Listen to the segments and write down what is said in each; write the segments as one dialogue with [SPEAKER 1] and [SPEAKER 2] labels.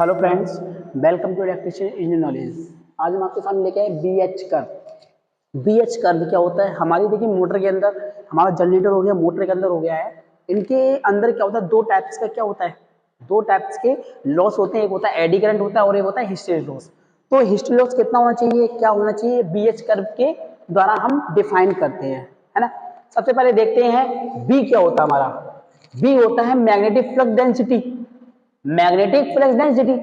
[SPEAKER 1] Hello friends, welcome to electrician engineer knowledge. आज हम आपके सामने लेके आए BH कर्व। BH कर्व क्या होता है? हमारी देखिए मोटर के अंदर, हमारा जनरेटर हो गया, मोटर के अंदर हो गया है। इनके अंदर क्या होता है? दो टाइप्स का क्या होता है? दो टाइप्स के लॉस होते हैं। एक होता है एडी करंट होता है और एक होता है हिस्टेरिस लॉस। तो हिस्टेरिस लॉस कितना होना चाहिए, क्या होना चाहिए, BH कर्व के द्वारा हम डिफाइन करते हैं, है ना। सबसे पहले देखते हैं बी क्या होता है हमारा। बी होता है magnetic flux density. Magnetic flux density,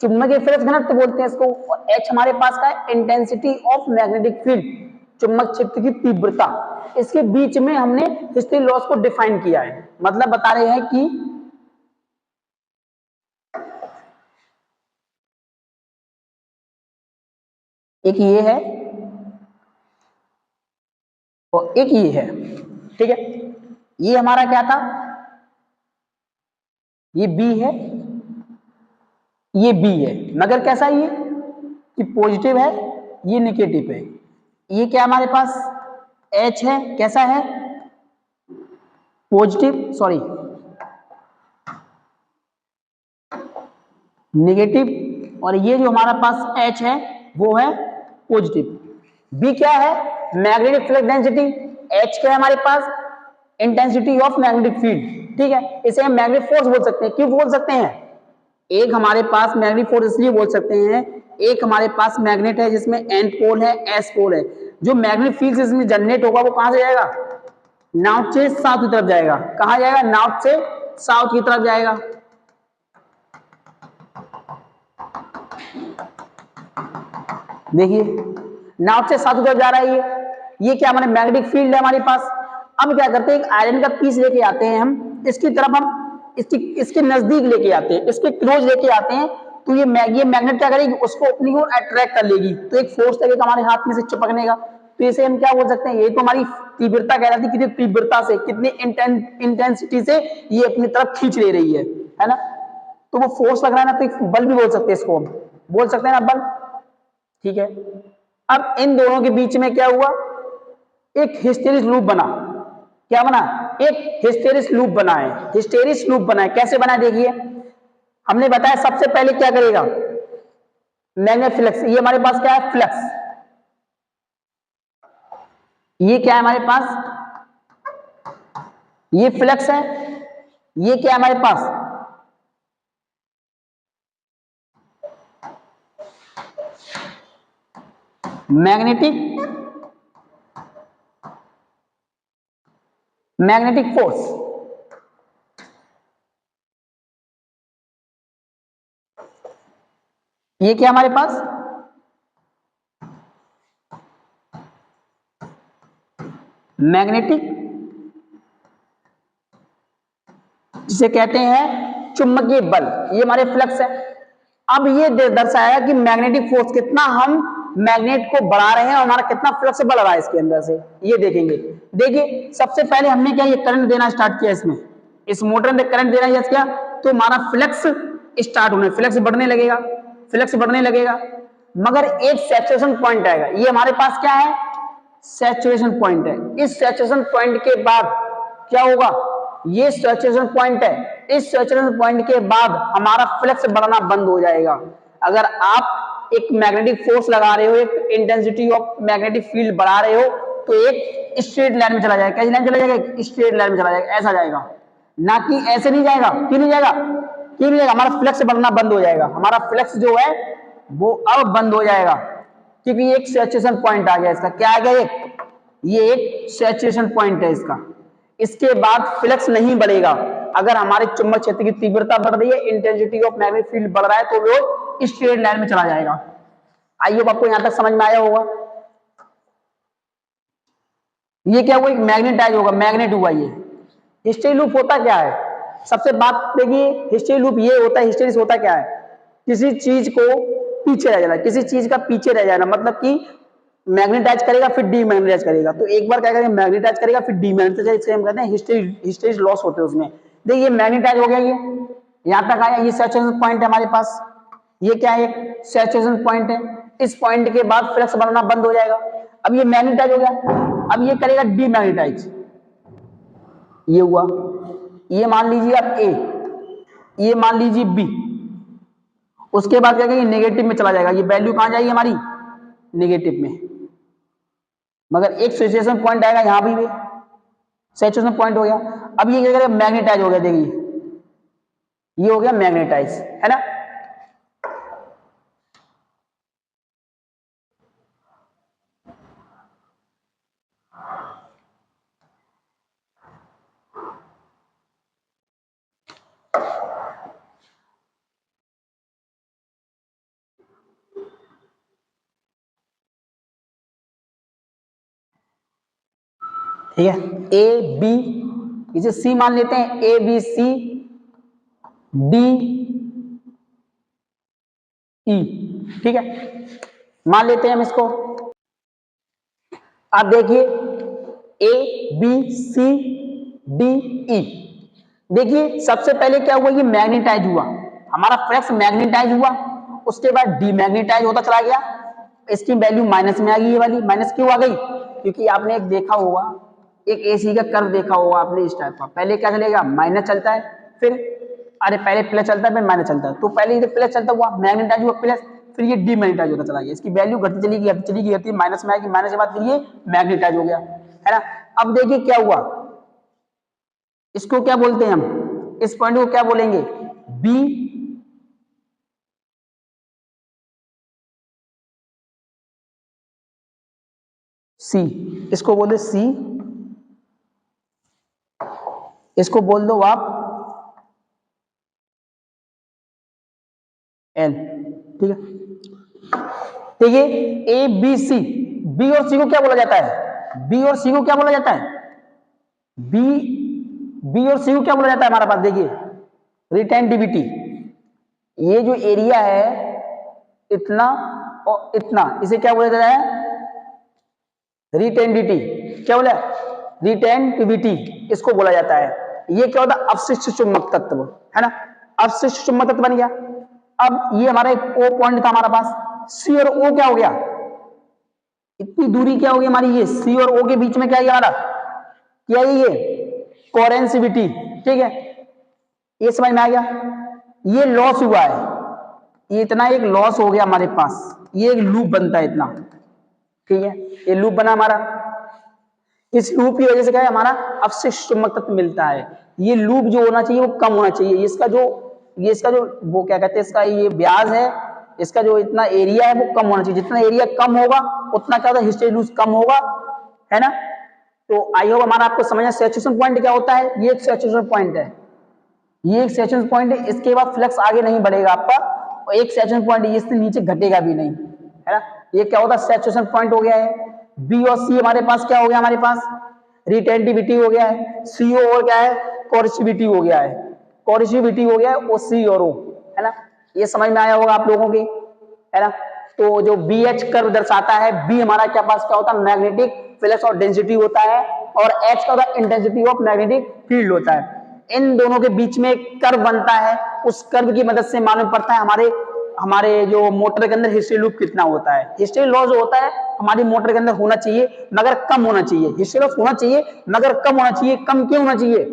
[SPEAKER 1] चुंबकीय फ्लक्स घनत्व बोलते हैं इसको। और एच हमारे पास का है इंटेंसिटी ऑफ मैग्नेटिक फील्ड, चुंबक क्षेत्र की तीव्रता। इसके बीच में हमने हिस्टेरिस लॉस को डिफाइन किया है। मतलब बता रहे हैं कि एक ये है और एक ये है, ठीक है। ये हमारा क्या था? ये बी है, ये बी है, मगर कैसा ये कि पॉजिटिव है, ये निगेटिव है। ये क्या हमारे पास एच है, कैसा है, पॉजिटिव, सॉरी निगेटिव। और ये जो हमारा पास एच है वो है पॉजिटिव। बी क्या है? Magnetic flux density. एच क्या है हमारे पास? इंटेंसिटी ऑफ मैग्नेटिक फील्ड, ठीक है। इसे हम मैग्नेटिक फोर्स बोल सकते हैं। क्यों बोल सकते हैं? एक हमारे पास मैग्नेटिक फोर्स इसलिए बोल सकते हैं, एक हमारे पास मैग्नेट है जिसमें एन पोल है, एस पोल है। जो मैग्नेटिक फील्ड इसमें जनरेट होगा वो कहां से जाएगा? नॉर्थ से साउथ की तरफ जाएगा। कहां जाएगा? नॉर्थ से साउथ की तरफ जाएगा। देखिए नॉर्थ से साउथ की तरफ जा रहा है। ये क्या हमारे मैग्नेटिक फील्ड है हमारे पास। अब क्या करते हैं, एक आयरन का पीस लेके आते हैं हम, इसकी तरफ हम इसके नजदीक लेके आते हैं, इसके क्लोज लेके आते हैं। तो ये मैग्नेट क्या करेगी? उसको अपनी ओर अट्रैक्ट कर लेगी। तो एक फोर्स लगेगा हमारे हाथ में से चिपकने का। तो इसे हम क्या बोल सकते हैं? ये तो हमारी तीव्रता कह रही थी, कितनी तीव्रता से, कितनी इंटेंसिटी से ये अपनी तरफ खींच ले रही है ना। तो वो फोर्स लग रहा है ना, तो एक बल भी बोल सकते हैं इसको, हम बोल सकते हैं ना बल, ठीक है। अब इन दोनों के बीच में क्या हुआ? एक हिस्टेरिस लूप बना। क्या बना? एक हिस्टेरिस लूप बना है। हिस्टेरिस लूप बना है, कैसे बना है देखिए। हमने बताया सबसे पहले क्या करेगा? मैग्नेटिक फ्लक्स, ये हमारे पास क्या है? फ्लक्स। ये क्या है हमारे पास? ये फ्लक्स है। ये क्या है हमारे पास? Magnetic force. ये क्या हमारे पास? मैग्नेटिक, जिसे कहते हैं चुंबकीय बल। ये हमारे फ्लक्स है। अब ये दर्शाया कि मैग्नेटिक फोर्स कितना हम मैग्नेट को बढ़ा रहे हैं और हमारा कितना फ्लक्स बढ़ रहा है इसके अंदर से, ये देखेंगे। देखिए सबसे पहले हमने क्या, ये करंट देना स्टार्ट किया, इसमें इस मोटर में करंट देना यस किया, तो हमारा फ्लक्स स्टार्ट होने, फ्लक्स बढ़ने लगेगा, फ्लक्स बढ़ने लगेगा। मगर एक सैचुरेशन पॉइंट आएगा। ये हमारे पास क्या है? सैचुरेशन पॉइंट है। इस सैचुरेशन पॉइंट के बाद क्या होगा? ये सैचुरेशन पॉइंट है। इस सैचुरेशन पॉइंट के बाद हमारा फ्लक्स बढ़ना बंद हो जाएगा। अगर आप एक मैग्नेटिक फोर्स लगा रहे हो, एक इंटेंसिटी ऑफ मैग्नेटिक फील्ड बढ़ा रहे हो, तो एक स्ट्रेट लाइन में चला जाएगा। कैसी लाइन चला जाएगा? स्ट्रेट लाइन में चला जाएगा, ऐसा जाएगा, ना कि ऐसे नहीं जाएगा। क्यों नहीं जाएगा? क्यों नहीं जाएगा? हमारा फ्लक्स बढ़ना बंद हो जाएगा। हमारा फ्लक्स जो है वो अब बंद हो जाएगा, क्योंकि एक सैचुरेशन पॉइंट आ गया इसका। क्या आ गया? ये एक सैचुरेशन पॉइंट है इसका। इसके बाद फ्लक्स नहीं बढ़ेगा। अगर हमारे चुंबक क्षेत्र की तीव्रता बढ़ रही है, इंटेंसिटी ऑफ मैग्नेटिक फील्ड बढ़ रहा है, तो वो स्ट्रेट लाइन में चला जाएगा। आइए आपको यहां तक समझ में आया होगा। ये क्या हुआ? मैग्नेटाइज होगा, मैग्नेट हुआ ये। हिस्टेरिस लूप होता क्या है? सबसे बात देखिए, हिस्टेरिस लूप ये होता है, हिस्टेरिस होता क्या है? किसी चीज को पीछे रह जाना, किसी चीज का पीछे रह जाना, मतलब कि मैग्नेटाइज करेगा फिर डीमैग्नेटाइज करेगा। तो एक बार क्या करेगा? मैग्नेटाइज करेगा फिर डीमैग्नेटाइज, इसे हम कहते हैं हिस्टेरिस लॉस होते हैं उसमें। देखिए मैग्नेटाइज हो गया, ये यहां तक आया, ये सैचुरेशन पॉइंट है हमारे पास। ये क्या है? सैचुरेशन पॉइंट है। इस पॉइंट के बाद फ्लक्स बनना बंद हो जाएगा। अब ये मैग्नेटाइज हो गया, अब ये करेगा डीमैग्नेटाइज। ये हुआ, ये मान लीजिए आप ए, ये मान लीजिए बी। उसके बाद क्या कहेंगे, नेगेटिव में चला जाएगा, ये वैल्यू कहां जाएगी हमारी, नेगेटिव में। मगर एक सैचुरेशन पॉइंट आएगा यहां भी सैचुरेशन पॉइंट हो गया। अब ये क्या करेगा, मैग्नेटाइज हो गया, देखिए ये हो गया मैग्नेटाइज, है ना। ठीक है, ए बी, इसे सी मान लेते हैं, A B C D E, ठीक है, मान लेते हैं हम इसको। आप देखिए A B C D E, देखिए सबसे पहले क्या हुआ, ये मैग्नेटाइज हुआ, हमारा फ्लक्स मैग्नेटाइज हुआ, उसके बाद डीमैग्नेटाइज होता चला गया, इसकी वैल्यू माइनस में आ गई, ये वाली माइनस क्यों आ गई, क्योंकि आपने एक देखा होगा, एक एसी का कर्व देखा होगा आपने इस टाइप का, पहले क्या चलेगा, माइनस चलता है, फिर अरे पहले प्लस चलता है फिर माइनस चलता है, तो पहले ये प्लस चलता हुआ मैग्नेटाइज हुआ प्लस, फिर ये डीमैग्नेटाइज होता चला गया, इसकी वैल्यू घटती चली गई माइनस में आएगी, माइनस के बाद फिर ये मैग्नेटाइज हो गया, है ना। अब देखिए क्या हुआ, इसको क्या बोलते हैं हम, इस पॉइंट को क्या बोलेंगे, बी सी, इसको बोलते सी, इसको बोल दो आप एल, ठीक है। देखिए ए बी सी, बी और सी को क्या बोला जाता है, बी और सी को क्या बोला जाता है, बी और सी को क्या बोला जाता है हमारे पास, देखिए रिटेंटिविटी, ये जो एरिया है इतना और इतना, इसे क्या बोला जाता है, रिटेंडिटी, क्या बोला, रिटेंटिविटी इसको बोला जाता है। ये क्या होता है, अवशिष्ट चुंबक तत्व, है ना, अवशिष्ट चुंबक तत्व बन गया। अब ये हमारा एक ओ पॉइंट था हमारा पास, सी और ओ क्या हो गया, इतनी दूरी क्या होगी हमारी, ये सी और ओ के बीच में क्या है हमारा, क्या है ये कोरेंसिविटी, ठीक है, ये समझ में आ गया। ये लॉस हुआ है, ये इतना एक लॉस हो गया हमारे पास, ये एक लूप बनता है इतना, ठीक है, ये लूप बना हमारा, इस लूप की वजह से क्या है, हमारा अवशिष्ट चुंबक तत्व मिलता है। ये लूप जो होना चाहिए वो कम होना चाहिए, इसका जो वो क्या कहते हैं, इसका ये व्यास है, इसका जो इतना एरिया है वो कम होना चाहिए, जितना एरिया कम होगा उतना क्या होता है, हिस्टेरिसीस कम होगा, है ना। तो आई होप हमारा आपको समझना, सैचुरेशन पॉइंट क्या होता है, ये एक सैचुरेशन पॉइंट है, ये एक सैचुरेशन पॉइंट है, इसके बाद फ्लक्स आगे नहीं बढ़ेगा आपका, और एक सैचुरेशन पॉइंट है, इससे नीचे घटेगा भी नहीं, है ना। ये क्या होता है, सैचुरेशन पॉइंट हो गया है। बी और सी हमारे पास क्या हो गया, हमारे पास रिटेंटिविटी हो गया है, सीओ और क्या है, कोरिसिविटी हो गया है, कोरिसिविटी हो गया है, ओ सी और ओ, है ना। ये समझ में आया होगा आप लोगों के, है ना। तो जो बी एच कर्व दर्शाता है, बी हमारा क्या पास क्या होता है, मैग्नेटिक फ्लक्स और डेंसिटी होता है, और एच का होता है इंटेंसिटी ऑफ मैग्नेटिक फील्ड होता है। इन दोनों के बीच में एक कर्व बनता है, उस कर्व की मदद से मालूम पड़ता है हमारे जो मोटर के अंदर हिस्ट्री लूप कितना होता है। हिस्ट्री लॉस जो होता है हमारी मोटर के अंदर होना चाहिए मगर कम होना चाहिए, हिस्ट्री लॉस होना चाहिए मगर कम होना चाहिए। कम क्यों होना चाहिए,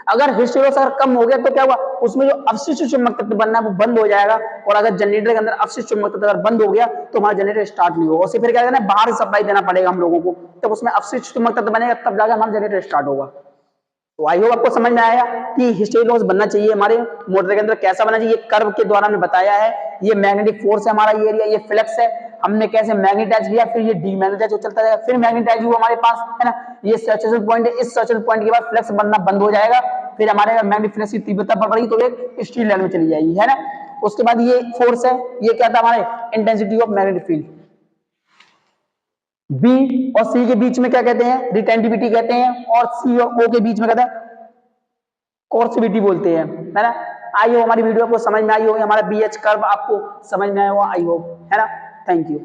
[SPEAKER 1] अगर हिस्ट्री लॉस अगर कम हो गया तो क्या हुआ, उसमें जो अवशिष्ट चुंबक तत्व बनना है वो बंद हो जाएगा, और अगर जनरेटर के अंदर अवशिष्ट चुंबक तत्व अगर बंद हो गया तो हमारा जनरेटर स्टार्ट नहीं होगा, उसे फिर क्या करना है, बाहर सप्लाई देना पड़ेगा हम लोगों को, तब उसमें अवशिष्ट चुंबक तत्व बनेगा, तब जाकर हमारा जनरेटर स्टार्ट होगा। तो आई होप आपको समझ में आया कि हिस्टेरिक लॉस बनना चाहिए हमारे मोटर के अंदर, कैसा बनना चाहिए, कर्व के द्वारा हमने बताया है। ये मैग्नेटिक फोर्स है हमारा, ये एरिया, ये फ्लक्स है, हमने कैसे मैग्नेटाइज किया, फिर ये डीमैग्नेटाइज चलता जाएगा, फिर मैग्नेटाइज हुआ हमारे पास, है ना। ये सैचुरेशन पॉइंट है, इस सैचुरेशन पॉइंट के बाद फ्लक्स बनना बंद हो जाएगा, फिर हमारे मैग्नेटिक फ्लक्स की तीव्रता बढ़ रही तो एक स्ट्रीट लाइन में चली जाएगी, है ना। उसके बाद ये फोर्स है, ये क्या था हमारे intensity of magnetic field. B और सी के बीच में क्या कहते हैं, रिटेंटिविटी कहते हैं, और सी और ओ के बीच में कहते हैं कोर्सिविटी बोलते हैं, है ना। आई होप हमारी वीडियो आपको समझ में आई होगी, हमारा बीएच कर्व आपको समझ में आया होगा, आई होप, है ना। Thank you.